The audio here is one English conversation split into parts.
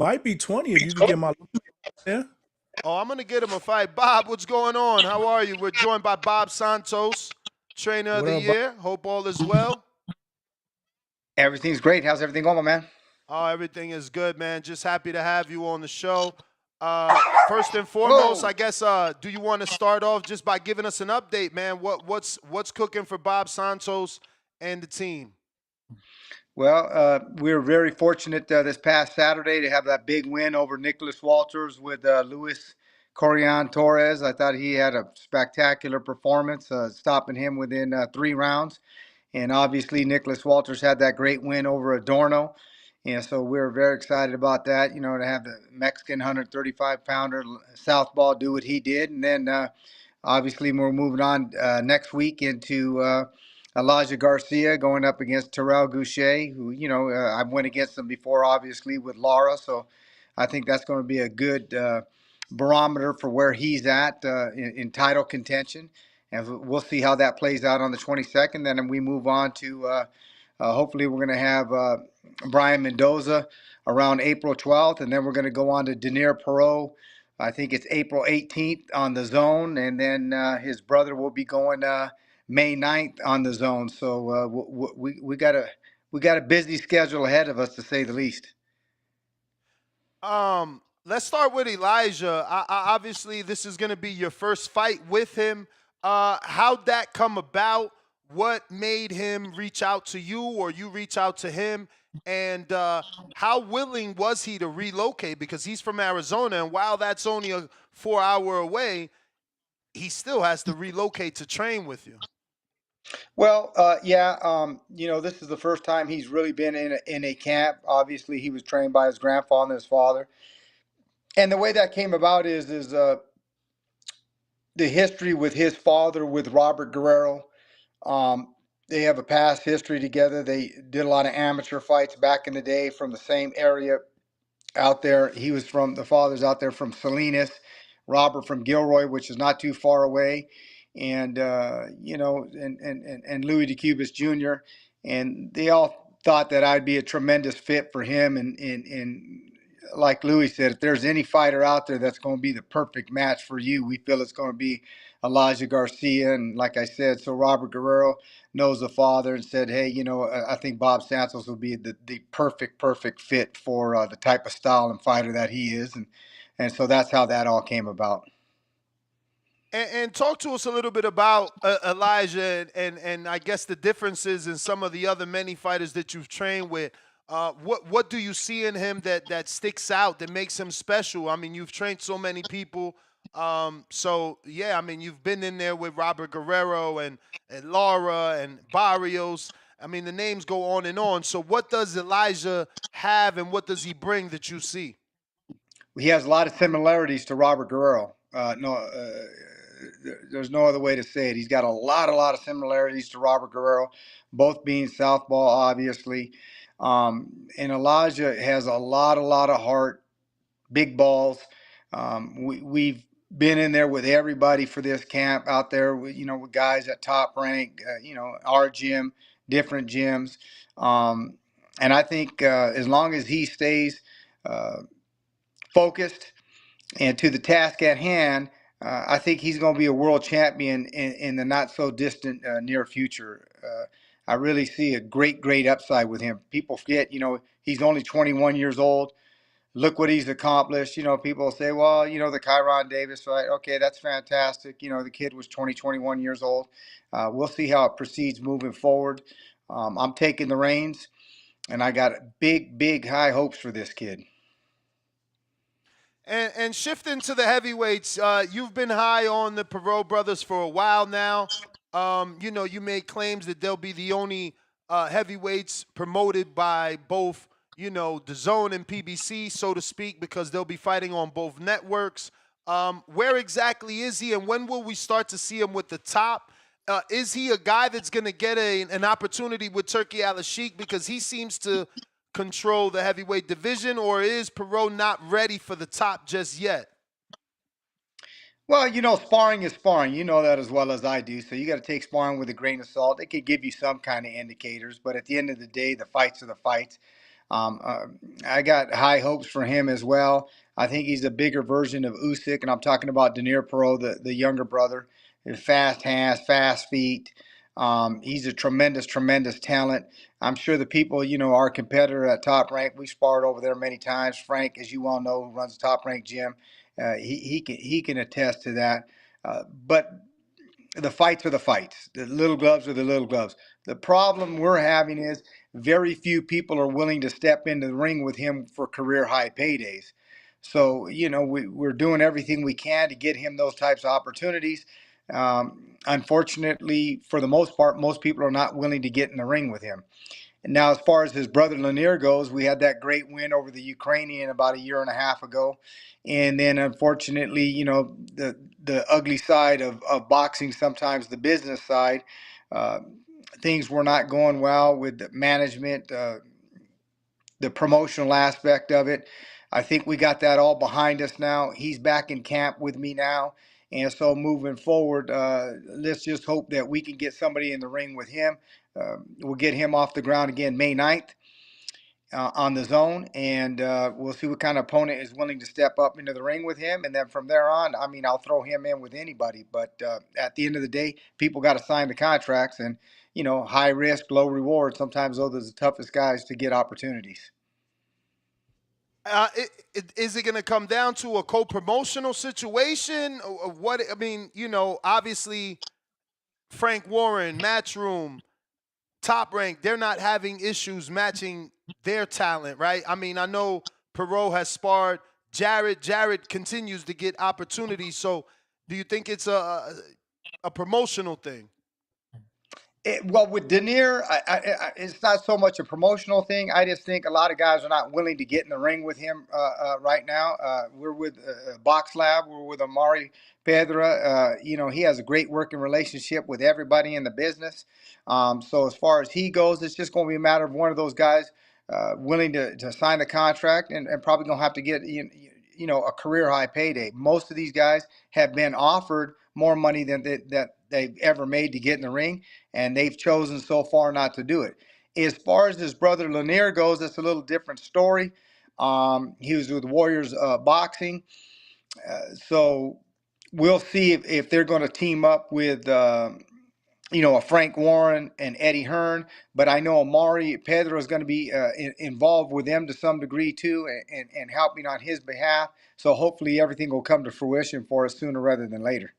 Might be 20 if you could get my yeah. Oh, I'm gonna get him a fight. Bob, what's going on? How are you? We're joined by Bob Santos, Trainer of What the up, Bob? Year. Hope all is well. Everything's great. How's everything going, my man? Oh, everything is good, man. Just happy to have you on the show. First and foremost, Whoa. I guess, do you want to start off just by giving us an update, man? What's cooking for Bob Santos and the team? Well, we were very fortunate this past Saturday to have that big win over Nicholas Walters with Luis Corian Torres. I thought he had a spectacular performance, stopping him within 3 rounds. And obviously, Nicholas Walters had that great win over Adorno. And so we were very excited about that, to have the Mexican 135-pounder Southpaw do what he did. And then obviously, we're moving on next week into Elijah Garcia going up against Terrell Goucher, who, I went against him before, obviously, with Lara. So I think that's going to be a good barometer for where he's at in title contention. And we'll see how that plays out on the 22nd. Then we move on to hopefully we're going to have Brian Mendoza around April 12th. And then we're going to go on to Denier Perot. I think it's April 18th on the zone. And then his brother will be going May 9th on the zone. So we got a busy schedule ahead of us, to say the least. Let's start with Elijah. Obviously, this is going to be your first fight with him. How'd that come about? What made him reach out to you, or you reach out to him? And how willing was he to relocate? Because he's from Arizona, and while that's only a 4 hour away, he still has to relocate to train with you. Well, yeah, this is the first time he's really been in a camp. Obviously, he was trained by his grandfather and his father. And the way that came about is the history with his father, with Robert Guerrero. Um, they have a past history together. They did a lot of amateur fights back in the day from the same area out there. The father's out there from Salinas, Robert from Gilroy, which is not too far away, and and Louis DeCubas Jr. And they all thought that I'd be a tremendous fit for him. And like Louis said, if there's any fighter out there that's going to be the perfect match for you, we feel it's going to be Elijah Garcia. And like I said, so Robert Guerrero knows the father and said, hey, I think Bob Santos will be the perfect fit for the type of style and fighter that he is. And so that's how that all came about. And talk to us a little bit about Elijah and I guess the differences in some of the other many fighters that you've trained with. What do you see in him that sticks out, that makes him special? I mean, you've trained so many people. So yeah, I mean, you've been in there with Robert Guerrero and Laura and Barrios. I mean, the names go on and on. So what does Elijah have, and what does he bring that you see? He has a lot of similarities to Robert Guerrero. No, there's no other way to say it. He's got a lot of similarities to Robert Guerrero, both being southpaw, obviously. And Elijah has a lot of heart, big balls. We've been in there with everybody for this camp out there, with guys at top rank, our gym, different gyms. And I think as long as he stays focused and to the task at hand, I think he's going to be a world champion in the not so distant near future. I really see a great upside with him. People forget, he's only 21 years old. Look what he's accomplished. People say, well, the Kyron Davis fight. Okay, that's fantastic. The kid was 21 years old. We'll see how it proceeds moving forward. I'm taking the reins, and I got big, high hopes for this kid. And shifting to the heavyweights, you've been high on the Perot brothers for a while now. You made claims that they'll be the only heavyweights promoted by both, the Zone and PBC, so to speak, because they'll be fighting on both networks. Where exactly is he, and when will we start to see him with the top? Is he a guy that's going to get an opportunity with Turkey Al-Sheikh, because he seems to control the heavyweight division, or is Perot not ready for the top just yet? Well, sparring is sparring. You know that as well as I do. So you got to take sparring with a grain of salt. It could give you some kind of indicators, but at the end of the day, the fights are the fights. Um, uh, I got high hopes for him as well. I think he's a bigger version of Usyk, and I'm talking about Perau, the younger brother. Fast hands, fast feet. He's a tremendous, tremendous talent. I'm sure the people, our competitor at Top Rank, we sparred over there many times. Frank, as you all know, runs the Top Rank gym. He can attest to that. But the fights are the fights. The little gloves are the little gloves. The problem we're having is very few people are willing to step into the ring with him for career high paydays. So, we're doing everything we can to get him those types of opportunities. Unfortunately, for the most part, most people are not willing to get in the ring with him. And now, as far as his brother Lanier goes, we had that great win over the Ukrainian about a year and a half ago. And then, unfortunately, the ugly side of boxing, sometimes the business side, uh, things were not going well with the management, the promotional aspect of it. I think we got that all behind us now. He's back in camp with me now. And so moving forward, let's just hope that we can get somebody in the ring with him. We'll get him off the ground again May 9th on the zone, and we'll see what kind of opponent is willing to step up into the ring with him. And then from there on, I mean, I'll throw him in with anybody. But at the end of the day, people got to sign the contracts, and high risk, low reward. Sometimes those are the toughest guys to get opportunities. Is it going to come down to a co-promotional situation? Or what? I mean, obviously Frank Warren, Matchroom, Top Rank, they're not having issues matching their talent, right? I mean, I know Perot has sparred Jared. Jared continues to get opportunities. So, do you think it's a promotional thing? Well, with Denier, it's not so much a promotional thing. I just think a lot of guys are not willing to get in the ring with him right now. We're with Box Lab. We're with Amari Pedra. He has a great working relationship with everybody in the business. So as far as he goes, it's just going to be a matter of one of those guys willing to sign the contract and probably going to have to get a career high payday. Most of these guys have been offered more money than that they've ever made to get in the ring, and they've chosen so far not to do it. As far as his brother Lanier goes, it's a little different story. He was with Warriors Boxing, so we'll see if they're going to team up with a Frank Warren and Eddie Hearn. But I know Amari Pedro is going to be involved with them to some degree too, and helping on his behalf. So hopefully everything will come to fruition for us sooner rather than later.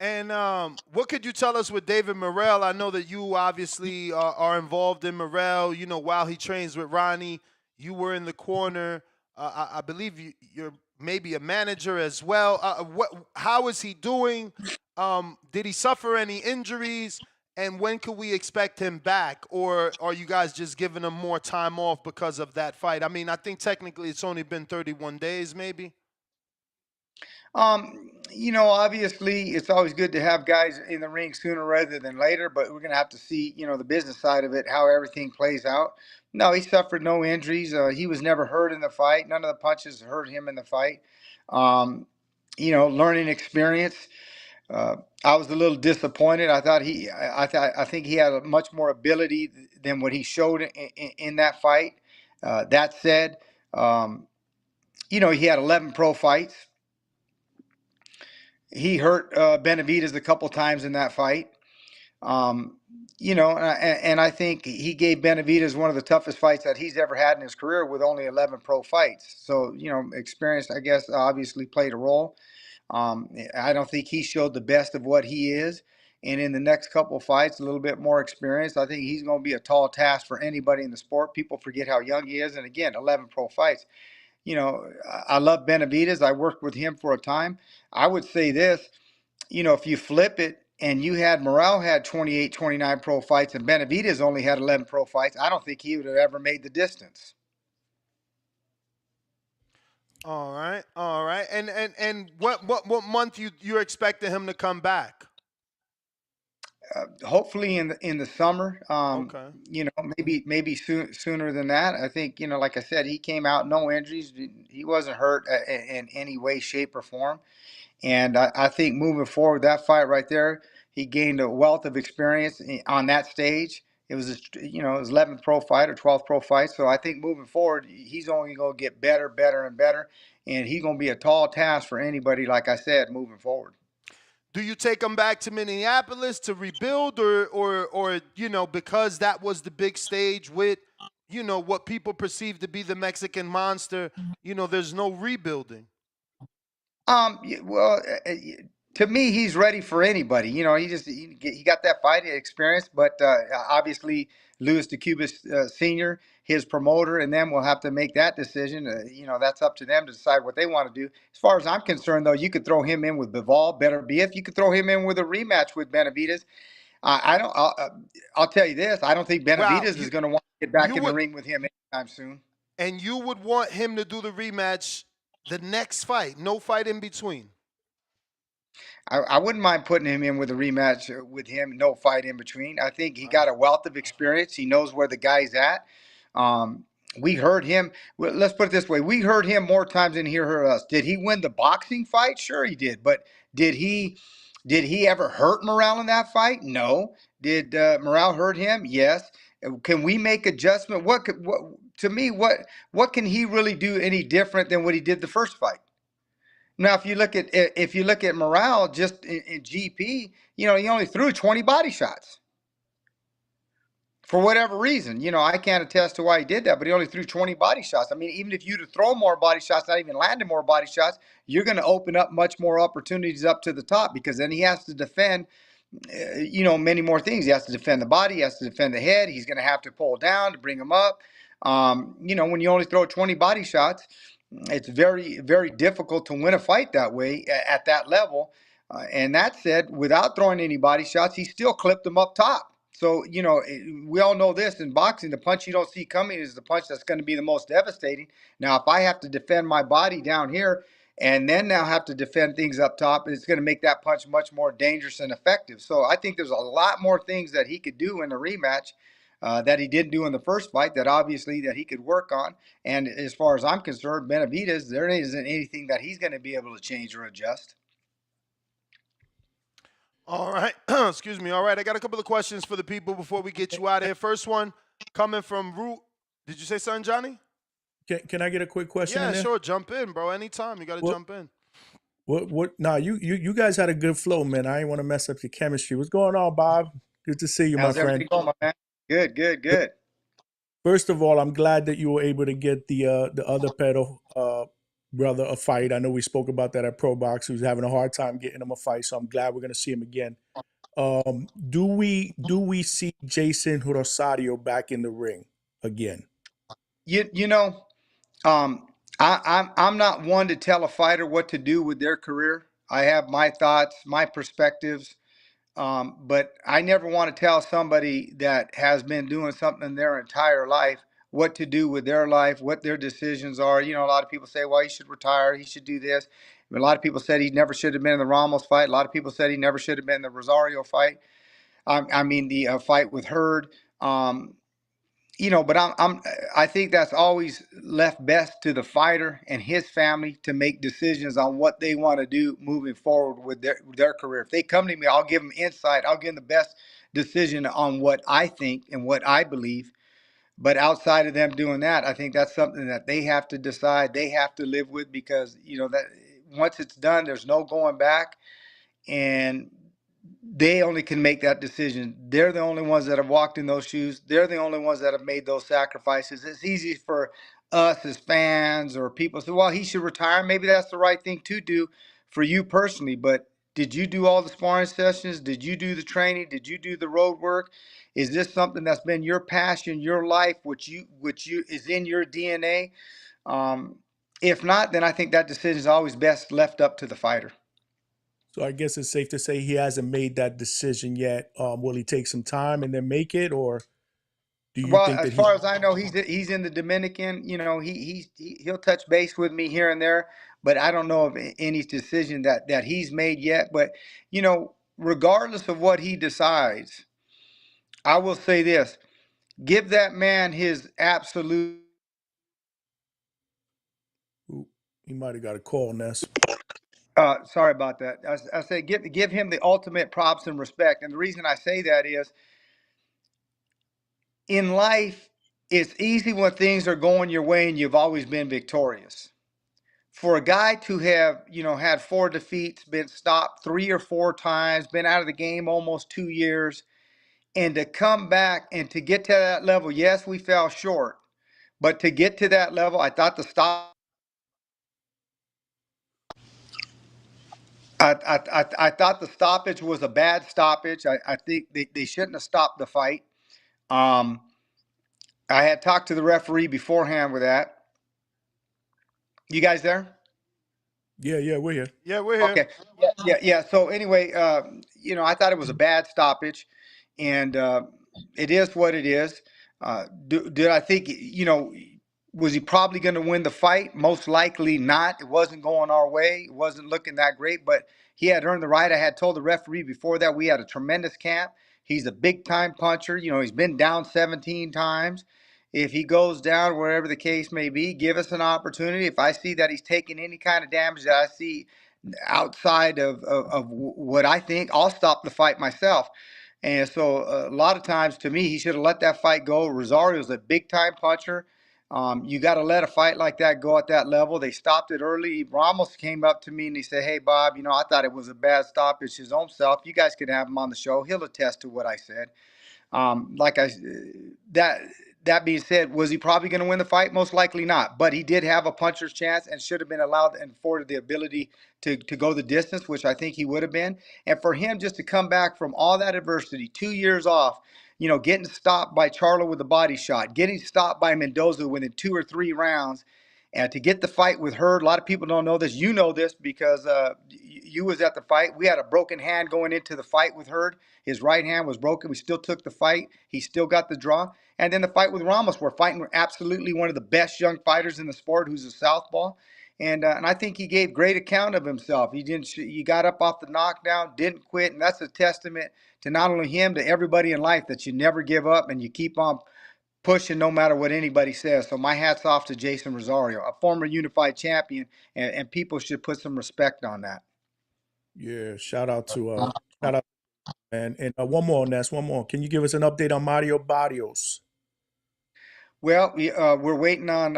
And what could you tell us with David Morel? I know that you obviously are involved in Morel. While he trains with Ronnie, you were in the corner. I believe you're maybe a manager as well. How is he doing? Did he suffer any injuries? And when could we expect him back? Or are you guys just giving him more time off because of that fight? I mean, I think technically it's only been 31 days, maybe. Obviously it's always good to have guys in the ring sooner rather than later, but we're going to have to see, the business side of it, how everything plays out. No, he suffered no injuries. He was never hurt in the fight. None of the punches hurt him in the fight. Um, learning experience. Uh, I was a little disappointed. I think he had a much more ability than what he showed in that fight. That said, he had 11 pro fights. He hurt Benavidez a couple times in that fight. Um, and I think he gave Benavidez one of the toughest fights that he's ever had in his career with only 11 pro fights. So, experience, I guess, obviously played a role. I don't think he showed the best of what he is. And in the next couple of fights, a little bit more experience. I think he's going to be a tall task for anybody in the sport. People forget how young he is. And again, 11 pro fights. I love Benavidez. I worked with him for a time. I would say this, if you flip it and you had Morel had 28, 29 pro fights and Benavidez only had 11 pro fights, I don't think he would have ever made the distance. All right, all right. And what month you're expecting him to come back? Hopefully in the summer. Okay. Maybe sooner than that. I think like I said, he came out no injuries. He wasn't hurt in any way, shape, or form. And I think moving forward, that fight right there, he gained a wealth of experience on that stage. It was his 11th pro fight or 12th pro fight. So I think moving forward, he's only going to get better, better, and better, and he's going to be a tall task for anybody. Like I said, moving forward. Do you take him back to Minneapolis to rebuild, or because that was the big stage with what people perceive to be the Mexican monster? There's no rebuilding. Well, to me, he's ready for anybody. He got that fight experience, but obviously Louis DeCubas Senior, his promoter, and them will have to make that decision. That's up to them to decide what they want to do. As far as I'm concerned, though, you could throw him in with Bivol, better be if you could throw him in with a rematch with Benavidez. I don't. I'll tell you this: I don't think Wow, Benavidez is going to want to get back in the would, ring with him anytime soon. and you would want him to do the rematch the next fight, no fight in between. I wouldn't mind putting him in with a rematch with him, no fight in between. I think he got a wealth of experience. He knows where the guy's at. We heard him. Well, let's put it this way: we heard him more times than he heard us. Did he win the boxing fight? Sure, he did. But did he ever hurt Morel in that fight? No. Did Morel hurt him? Yes. Can we make adjustment? What can he really do any different than what he did the first fight? Now, if you look at Morel just in GP, he only threw 20 body shots for whatever reason. I can't attest to why he did that, but he only threw 20 body shots. I mean, even if you to throw more body shots, not even landing more body shots, you're going to open up much more opportunities up to the top, because then he has to defend many more things. He has to defend the body. He has to defend the head. He's going to have to pull down to bring him up. When you only throw 20 body shots, it's very, very difficult to win a fight that way at that level. And that said, without throwing any body shots, he still clipped them up top. So, we all know this in boxing: the punch you don't see coming is the punch that's going to be the most devastating. Now, if I have to defend my body down here and then now have to defend things up top, it's going to make that punch much more dangerous and effective. So I think there's a lot more things that he could do in the rematch that he didn't do in the first fight, that he could work on. And as far as I'm concerned, Benavidez, there isn't anything that he's going to be able to change or adjust. All right. Excuse me. All right. I got a couple of questions for the people before we get you out of here. First one coming from Root. Did you say something, Johnny? Can I get a quick question? Yeah, sure. Jump in, bro. Anytime. You got to jump in. Nah, you guys had a good flow, man. I ain't want to mess up your chemistry. What's going on, Bob? Good to see you, How's my friend. everything going, my man? Good. First of all, I'm glad that you were able to get the other Perau brother a fight. I know we spoke about that at Pro Box. He was having a hard time getting him a fight, so I'm glad we're going to see him again. Do we see Jason Rosario back in the ring again? I'm not one to tell a fighter what to do with their career. I have my thoughts, my perspectives, but I never want to tell somebody that has been doing something their entire life what to do with their life, what their decisions are. A lot of people say, well, he should retire, he should do this. A lot of people said he never should have been in the Ramos fight. A lot of people said he never should have been in the Rosario fight. The fight with Hurd. But I think that's always left best to the fighter and his family to make decisions on what they want to do moving forward with their career. If they come to me, I'll give them insight. I'll give them the best decision on what I think and what I believe. But outside of them doing that, I think that's something that they have to decide. They have to live with, because that once it's done, there's no going back. And they only can make that decision. They're the only ones that have walked in those shoes. They're the only ones that have made those sacrifices. It's easy for us as fans or people to say, well, he should retire. Maybe that's the right thing to do for you personally. But did you do all the sparring sessions? Did you do the training? Did you do the road work? Is this something that's been your passion, your life, which you is in your DNA? If not, then I think that decision is always best left up to the fighter. So I guess it's safe to say he hasn't made that decision yet. Will he take some time and then make it, or do you think that as far as I know, he's in the Dominican. He'll touch base with me here and there, but I don't know of any decision that he's made yet. But regardless of what he decides, I will say this: give that man his absolute. Ooh, he might have got a call, Ness. Sorry about that. I say give him the ultimate props and respect. And the reason I say that is in life, it's easy when things are going your way and you've always been victorious. For a guy to have, had 4 defeats, been stopped 3 or 4 times, been out of the game almost 2 years, and to come back and to get to that level, yes, we fell short, but to get to that level, I thought the stop. I thought the stoppage was a bad stoppage. I think they shouldn't have stopped the fight. Um, I had talked to the referee beforehand with that. You guys there? Yeah, we're here. Yeah, we're here. Okay. Yeah. So anyway, I thought it was a bad stoppage, and it is what it is. Did I think, was he probably going to win the fight? Most likely not. It wasn't going our way. It wasn't looking that great, but he had earned the right. I had told the referee before that we had a tremendous camp. He's a big time puncher. He's been down 17 times. If he goes down, wherever the case may be, give us an opportunity. If I see that he's taking any kind of damage that I see outside of what I think, I'll stop the fight myself. And so a lot of times, to me, he should have let that fight go. Rosario's a big time puncher. You got to let a fight like that go at that level. They stopped it early. Ramos came up to me and he said, "Hey, Bob, I thought it was a bad stoppage his own self. You guys could have him on the show. He'll attest to what I said." Like I that that being said, was he probably going to win the fight? Most likely not. But he did have a puncher's chance and should have been allowed and afforded the ability to go the distance, which I think he would have been. And for him just to come back from all that adversity, 2 years off, getting stopped by Charlo with a body shot, getting stopped by Mendoza within 2 or 3 rounds, and to get the fight with Hurd. A lot of people don't know this. You know this because you was at the fight. We had a broken hand going into the fight with Hurd. His right hand was broken. We still took the fight. He still got the draw. And then the fight with Ramos, we're fighting absolutely one of the best young fighters in the sport, who's a southpaw. And I think he gave great account of himself. He got up off the knockdown, didn't quit, and that's a testament to not only him, to everybody in life, that you never give up and you keep on pushing no matter what anybody says. So my hat's off to Jason Rosario, a former unified champion, and people should put some respect on that. Yeah, shout out, and one more, Ness, one more. Can you give us an update on Mario Barrios? Well, we're waiting on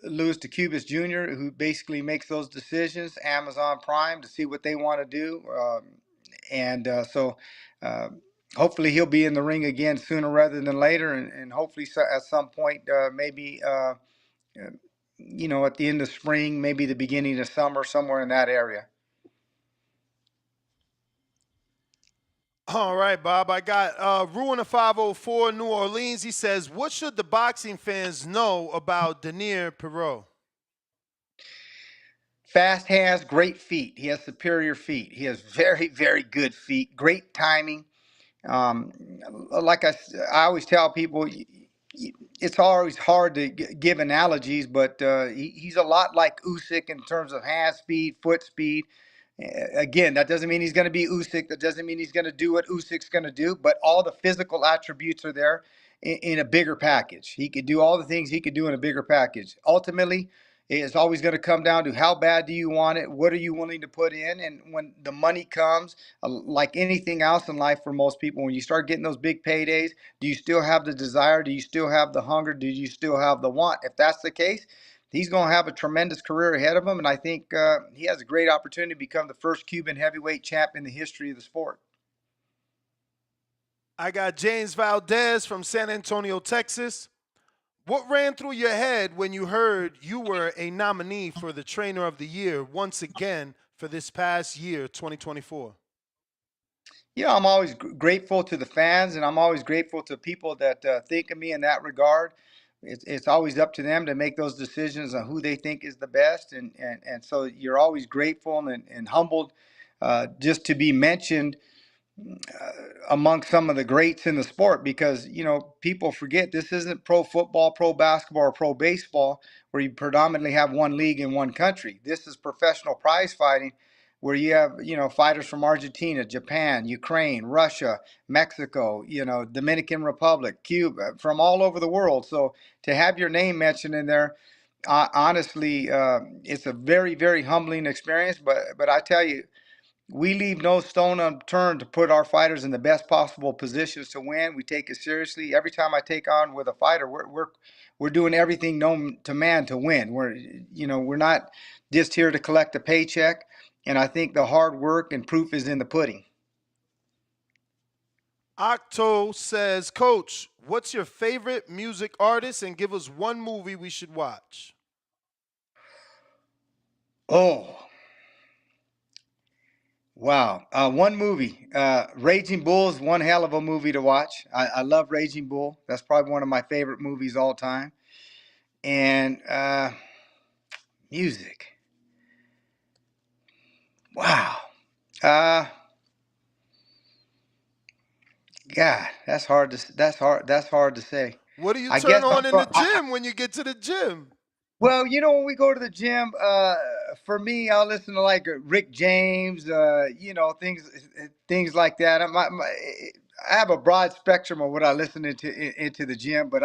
Luis de Cubas Jr., who basically makes those decisions, Amazon Prime, to see what they want to do. So hopefully he'll be in the ring again sooner rather than later. And hopefully at some point, maybe, at the end of spring, maybe the beginning of summer, somewhere in that area. All right, Bob. I got Ruin a 504 New Orleans. He says, "What should the boxing fans know about Daniel Perau?" Fast hands, great feet. He has superior feet. He has very, very good feet, great timing. Um, like I always tell people, it's always hard to give analogies, but he's a lot like Usyk in terms of hand speed, foot speed. Again, that doesn't mean he's going to be Usyk. That doesn't mean he's going to do what Usyk's going to do. But all the physical attributes are there in a bigger package. He could do all the things he could do in a bigger package. Ultimately, it's always going to come down to how bad do you want it? What are you willing to put in? And when the money comes, like anything else in life for most people, when you start getting those big paydays, do you still have the desire? Do you still have the hunger? Do you still have the want? If that's the case, he's going to have a tremendous career ahead of him, and I think he has a great opportunity to become the first Cuban heavyweight champ in the history of the sport. I got James Valdez from San Antonio, Texas. What ran through your head when you heard you were a nominee for the Trainer of the Year once again for this past year, 2024? Yeah, I'm always grateful to the fans, and I'm always grateful to people that think of me in that regard. It's always up to them to make those decisions on who they think is the best, and so you're always grateful and humbled just to be mentioned among some of the greats in the sport, because people forget this isn't pro football, pro basketball, or pro baseball where you predominantly have one league in one country. This is professional prize fighting, where you have fighters from Argentina, Japan, Ukraine, Russia, Mexico, Dominican Republic, Cuba, from all over the world. So to have your name mentioned in there, honestly, it's a very, very humbling experience. But I tell you, We leave no stone unturned to put our fighters in the best possible positions to win. We take it seriously. Every time I take on with a fighter, we're doing everything known to man to win. We're not just here to collect a paycheck. And I think the hard work and proof is in the pudding. Octo says, Coach, what's your favorite music artist and give us one movie we should watch? Oh, wow. One movie, Raging Bull is one hell of a movie to watch. I love Raging Bull. That's probably one of my favorite movies all time. And music. Wow. Uh, God, that's hard to say. What do you I turn guess on in the gym when you get to the gym? well, when we go to the gym, for me, I'll listen to like Rick James, things like that. I have a broad spectrum of what I listen into the gym, but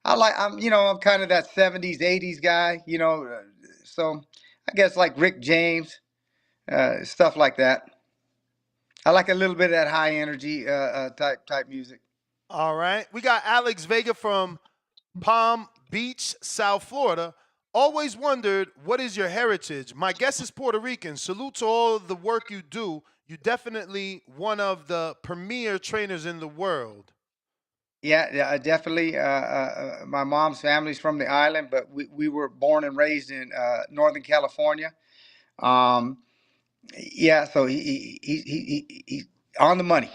I'm kind of that 70s, 80s guy, so I guess like Rick James, stuff like that. I like a little bit of that high energy type music. All right. We got Alex Vega from Palm Beach, South Florida. Always wondered, what is your heritage? My guess is Puerto Rican. Salute to all the work you do. You definitely one of the premier trainers in the world. Yeah, definitely. My mom's family's from the island, but we were born and raised in Northern California. Um, yeah, so he on the money.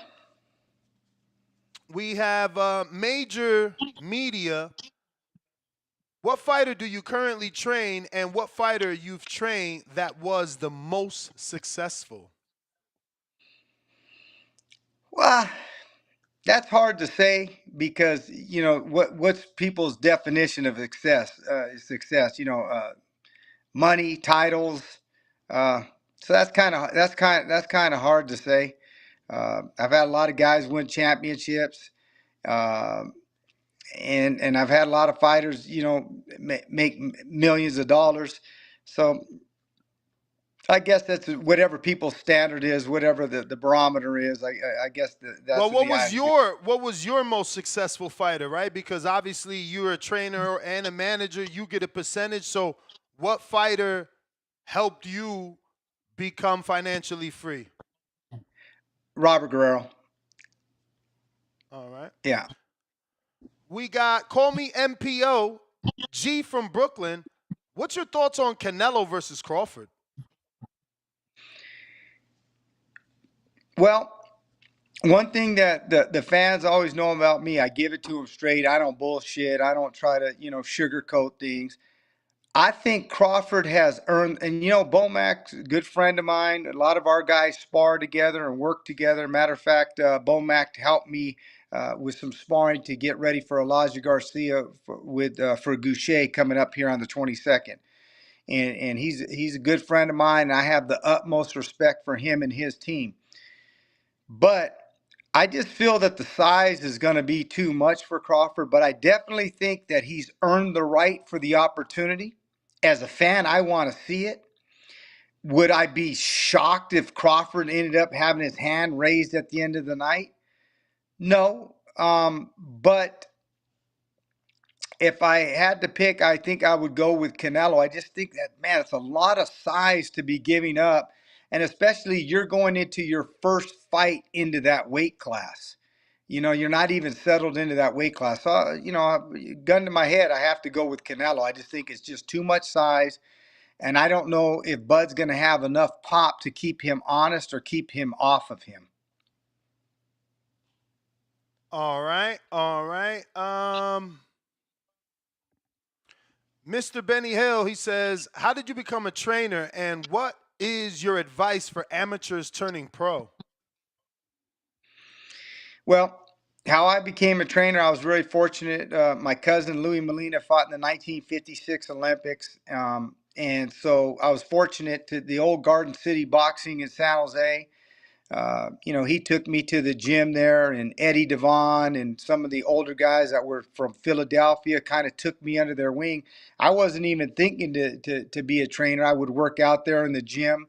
We have major media. What fighter do you currently train, and what fighter you've trained that was the most successful? Well, that's hard to say because what's people's definition of success? Success, money, titles. Uh, so that's kind of hard to say. I've had a lot of guys win championships. Um and I've had a lot of fighters, make millions of dollars. So I guess that's whatever people's standard is, whatever the barometer is. I guess that's Well, the eye of the what was your most successful fighter, right? Because obviously you're a trainer and a manager, you get a percentage. So, what fighter helped you become financially free? Robert Guerrero. All right. Yeah. We got Call Me MPO, G from Brooklyn. What's your thoughts on Canelo versus Crawford? Well, one thing that the fans always know about me, I give it to them straight. I don't bullshit. I don't try to sugarcoat things. I think Crawford has earned, and Bomac's a good friend of mine. A lot of our guys spar together and work together. Matter of fact, Bomac helped me with some sparring to get ready for Elijah Garcia for Goucher coming up here on the 22nd. And he's a good friend of mine. And I have the utmost respect for him and his team. But I just feel that the size is going to be too much for Crawford, but I definitely think that he's earned the right for the opportunity. As a fan, I want to see it. Would I be shocked if Crawford ended up having his hand raised at the end of the night? No. But if I had to pick, I think I would go with Canelo. I just think that, man, it's a lot of size to be giving up. And especially you're going into your first fight into that weight class. You're not even settled into that weight class. So, gun to my head, I have to go with Canelo. I just think it's just too much size. And I don't know if Bud's going to have enough pop to keep him honest or keep him off of him. All right. All right. Mr. Benny Hill, he says, how did you become a trainer and what is your advice for amateurs turning pro? Well, how I became a trainer, I was very fortunate. My cousin Louis Molina fought in the 1956 Olympics. And so I was fortunate to the old Garden City boxing in San Jose. He took me to the gym there, and Eddie Devon and some of the older guys that were from Philadelphia kind of took me under their wing. I wasn't even thinking to be a trainer. I would work out there in the gym.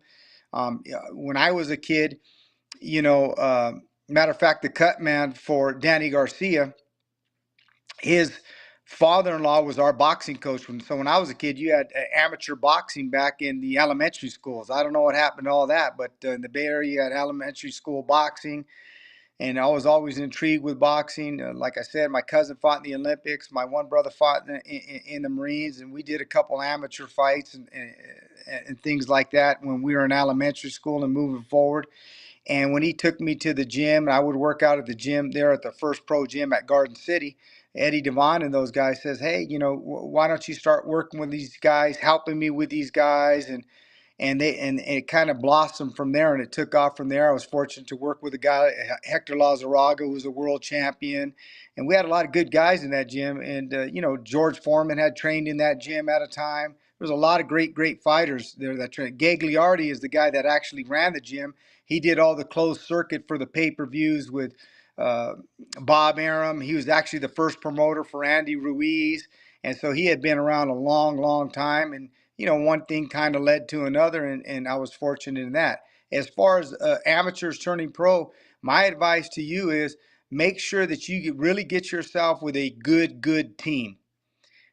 When I was a kid, matter of fact, the cut man for Danny Garcia, his father-in-law was our boxing coach. So when I was a kid, you had amateur boxing back in the elementary schools. I don't know what happened to all that, but in the Bay Area, you had elementary school boxing. And I was always intrigued with boxing. Like I said, my cousin fought in the Olympics. My one brother fought in the Marines, and we did a couple amateur fights and things like that when we were in elementary school and moving forward. And when he took me to the gym, I would work out at the gym there at the First Pro Gym at Garden City. Eddie Devon and those guys says, hey, why don't you start working with these guys, helping me with these guys? And it kind of blossomed from there, and it took off from there. I was fortunate to work with a guy, Hector Lazaraga, who was a world champion, and we had a lot of good guys in that gym. And George Foreman had trained in that gym at a time. There was a lot of great fighters there that trained. Gagliardi is the guy that actually ran the gym. He did all the closed circuit for the pay-per-views with uh, Bob Arum. He was actually the first promoter for Andy Ruiz, and so he had been around a long time. And one thing kind of led to another, and I was fortunate in that. As far as amateurs turning pro, my advice to you is make sure that you really get yourself with a good team,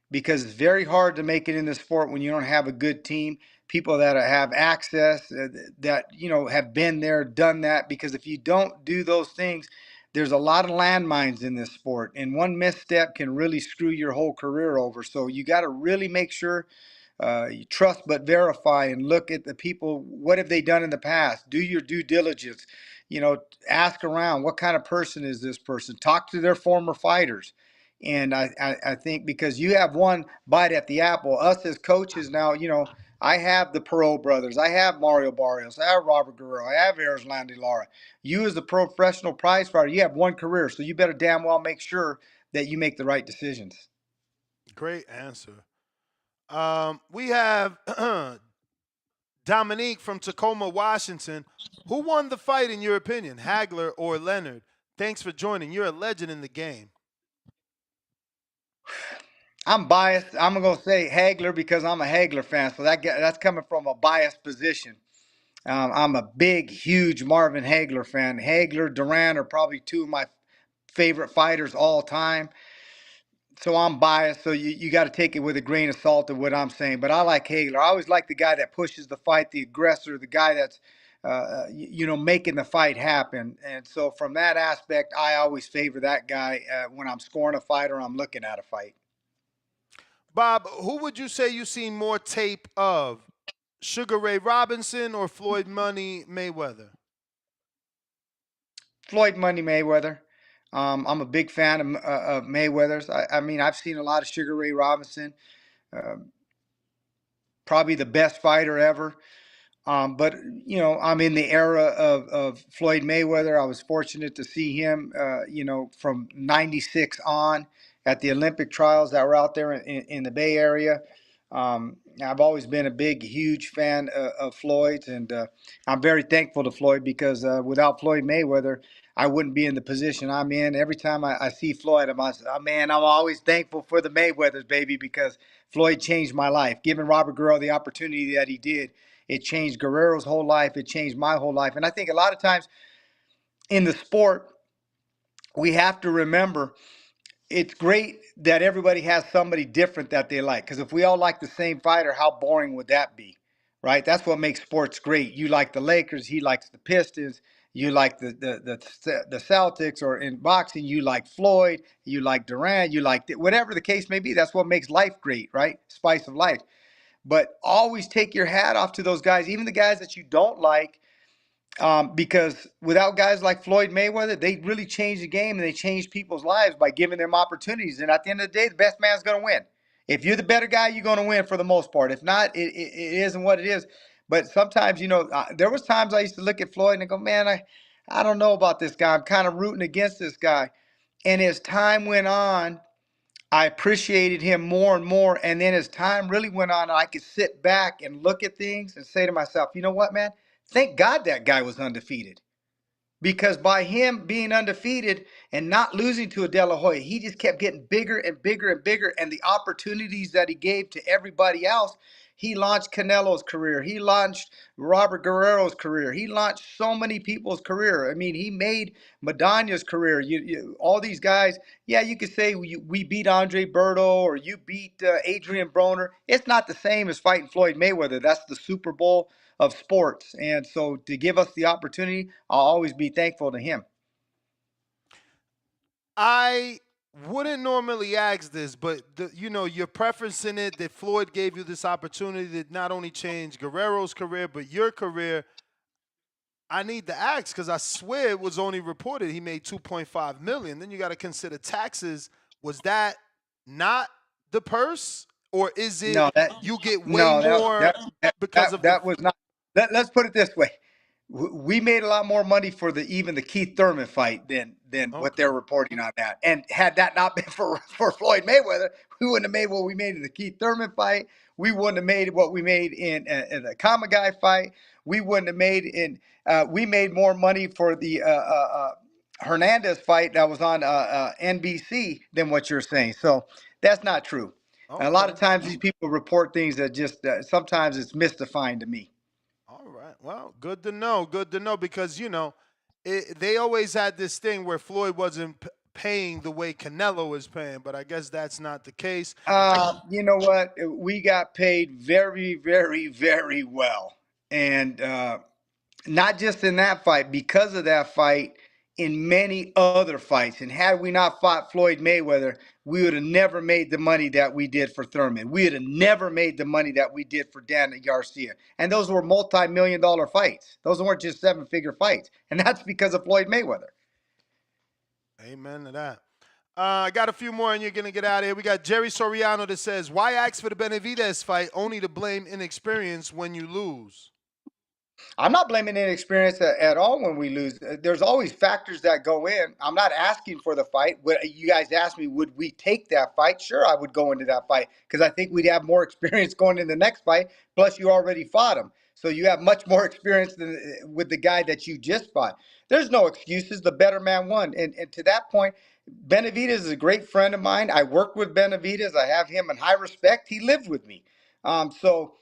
because it's very hard to make it in the sport when you don't have a good team, people that have access, that have been there, done that. Because if you don't do those things, there's a lot of landmines in this sport, and one misstep can really screw your whole career over. So you got to really make sure you trust but verify, and look at the people. What have they done in the past? Do your due diligence. Ask around. What kind of person is this person? Talk to their former fighters. And I think because you have one bite at the apple, us as coaches now, I have the Perot brothers, I have Mario Barrios, I have Robert Guerrero, I have Erislandy Lara. You as a professional prize fighter, you have one career, so you better damn well make sure that you make the right decisions. Great answer. We have Dominique from Tacoma, Washington. Who won the fight in your opinion, Hagler or Leonard? Thanks for joining. You're a legend in the game. I'm biased. I'm gonna say Hagler because I'm a Hagler fan, so that's coming from a biased position. I'm a big, huge Marvin Hagler fan. Hagler, Duran are probably two of my favorite fighters all time. So I'm biased. So you got to take it with a grain of salt of what I'm saying. But I like Hagler. I always like the guy that pushes the fight, the aggressor, the guy that's making the fight happen. And so from that aspect, I always favor that guy when I'm scoring a fight or I'm looking at a fight. Bob, who would you say you've seen more tape of, Sugar Ray Robinson or Floyd Money Mayweather? Floyd Money Mayweather. I'm a big fan of Mayweather's. I mean, I've seen a lot of Sugar Ray Robinson. Uh, Probably the best fighter ever. But I'm in the era of Floyd Mayweather. I was fortunate to see him, from '96 on at the Olympic trials that were out there in the Bay Area. I've always been a big, huge fan of Floyd's, and I'm very thankful to Floyd because without Floyd Mayweather, I wouldn't be in the position I'm in. Every time I see Floyd, I'm always thankful for the Mayweathers, baby, because Floyd changed my life. Giving Robert Guerrero the opportunity that he did, it changed Guerrero's whole life. It changed my whole life. And I think a lot of times in the sport, we have to remember it's great that everybody has somebody different that they like. Because if we all like the same fighter, how boring would that be? Right? That's what makes sports great. You like the Lakers, he likes the Pistons. You like the Celtics, or in boxing, you like Floyd, you like Durant, you like whatever the case may be. That's what makes life great, right? Spice of life. But always take your hat off to those guys, even the guys that you don't like, because without guys like Floyd Mayweather, they really changed the game, and they changed people's lives by giving them opportunities. And at the end of the day, the best man's going to win. If you're the better guy, you're going to win for the most part. If not, it isn't what it is. But sometimes, there was times I used to look at Floyd and go, man, I don't know about this guy. I'm kind of rooting against this guy. And as time went on, I appreciated him more and more. And then as time really went on, I could sit back and look at things and say to myself, you know what, man? Thank God that guy was undefeated. Because by him being undefeated and not losing to a De La Hoya, he just kept getting bigger and bigger and bigger. And the opportunities that he gave to everybody else, He launched Canelo's career. He launched Robert Guerrero's career. He launched so many people's career. I mean, he made Madonna's career. All these guys. Yeah, you could say we beat Andre Berto or you beat Adrian Broner. It's not the same as fighting Floyd Mayweather. That's the Super Bowl of sports. And so to give us the opportunity, I'll always be thankful to him. I wouldn't normally ask this, but you're preferencing it that Floyd gave you this opportunity to not only change Guerrero's career but your career. I need to ask because I swear it was only reported he made 2.5 million. Then you got to consider taxes. Was that not the purse, or is it No, that you get way no more because of the? that was not. Let's put it this way: we made a lot more money for even the Keith Thurman fight than what Okay. they're reporting on that. And had that not been for Floyd Mayweather, we wouldn't have made what we made in the Keith Thurman fight. We wouldn't have made what we made in the Kamagai fight. We wouldn't have made in. We made more money for the Hernandez fight that was on NBC than what you're saying. So that's not true. And a lot Okay. of times these people report things that just sometimes it's mystifying to me. All right. Well, good to know. Good to know because they always had this thing where Floyd wasn't paying the way Canelo is paying, but I guess that's not the case. You know what? We got paid very, very, very well. And not just in that fight, because of that fight, in many other fights. And had we not fought Floyd Mayweather, we would have never made the money that we did for Thurman. We would have never made the money that we did for Dan Garcia. And those were multi-million-dollar fights. Those weren't just seven-figure fights. And that's because of Floyd Mayweather. Amen to that. I got a few more, and you're going to get out of here. We got Jerry Soriano that says, why ask for the Benavidez fight only to blame inexperience when you lose? I'm not blaming inexperience at all when we lose. There's always factors that go in. I'm not asking for the fight. You guys asked me, would we take that fight? Sure, I would go into that fight because I think we'd have more experience going in the next fight. Plus, you already fought him. So you have much more experience than with the guy that you just fought. There's no excuses. The better man won. And to that point, Benavidez is a great friend of mine. I worked with Benavidez. I have him in high respect. He lived with me. So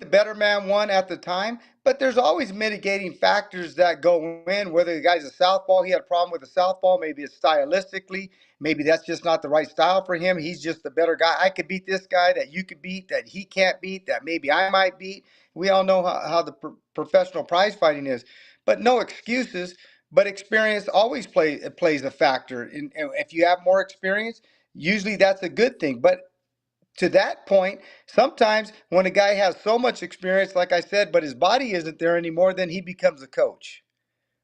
the better man won at the time, but there's always mitigating factors that go in. Whether the guy's a southpaw, he had a problem with the southpaw. Maybe it's stylistically. Maybe that's just not the right style for him. He's just the better guy. I could beat this guy that you could beat, that he can't beat, that maybe I might beat. We all know how the professional prize fighting is, but no excuses. But experience always plays a factor. And if you have more experience, usually that's a good thing. But to that point, sometimes when a guy has so much experience, like I said, but his body isn't there anymore, then he becomes a coach,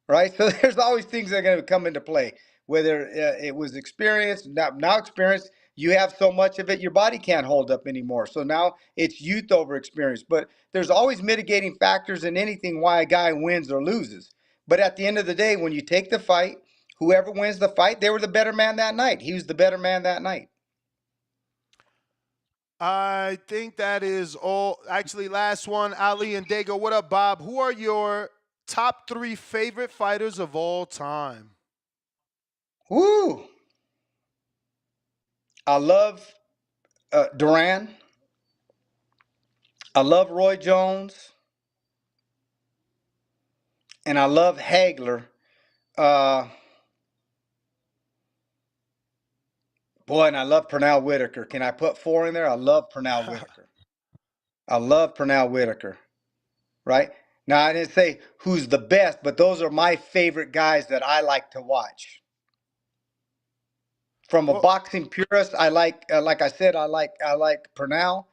right? So there's always things that are going to come into play. Whether it was experience, now experience, you have so much of it, your body can't hold up anymore. So now it's youth over experience. But there's always mitigating factors in anything why a guy wins or loses. But at the end of the day, when you take the fight, whoever wins the fight, they were the better man that night. He was the better man that night. I think that is all. Actually, last one, Ali and Dago. What up, Bob? Who are your top 3 favorite fighters of all time? Woo! I love Duran. I love Roy Jones. And I love Hagler. Uh, Boy, and I love Pernell Whitaker. Can I put 4 in there? I love Pernell Whitaker. I love Pernell Whitaker. Right? Now, I didn't say who's the best, but those are my favorite guys that I like to watch. From a Well, boxing purist, I like I said, I like Pernell.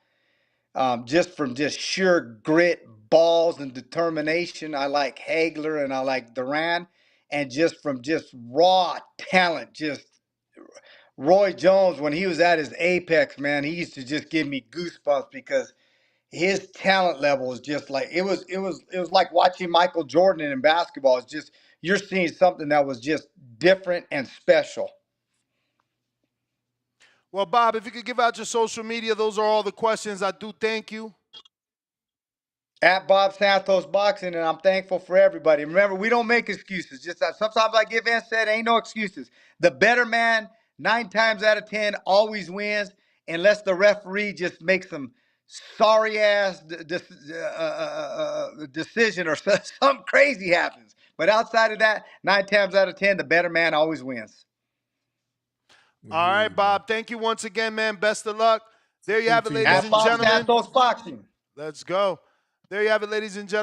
Just from just sheer grit, balls, and determination, I like Hagler and I like Duran. And just from just raw talent, just Roy Jones, when he was at his apex, man, he used to just give me goosebumps because his talent level is just like it was like watching Michael Jordan in basketball. It's just you're seeing something that was just different and special. well, Bob, if you could give out your social media, those are all the questions. I do thank you. At Bob Santos Boxing, and I'm thankful for everybody. Remember, we don't make excuses. Just that sometimes I give in said, ain't no excuses. The better man, 9 times out of 10, always wins, unless the referee just makes sorry ass decision or something crazy happens. But outside of that, 9 times out of 10, the better man always wins. All right, Bob. Thank you once again, man. Best of luck. There you have it, ladies At and Bob gentlemen. Santos Boxing. Let's go. There you have it, ladies and gentlemen.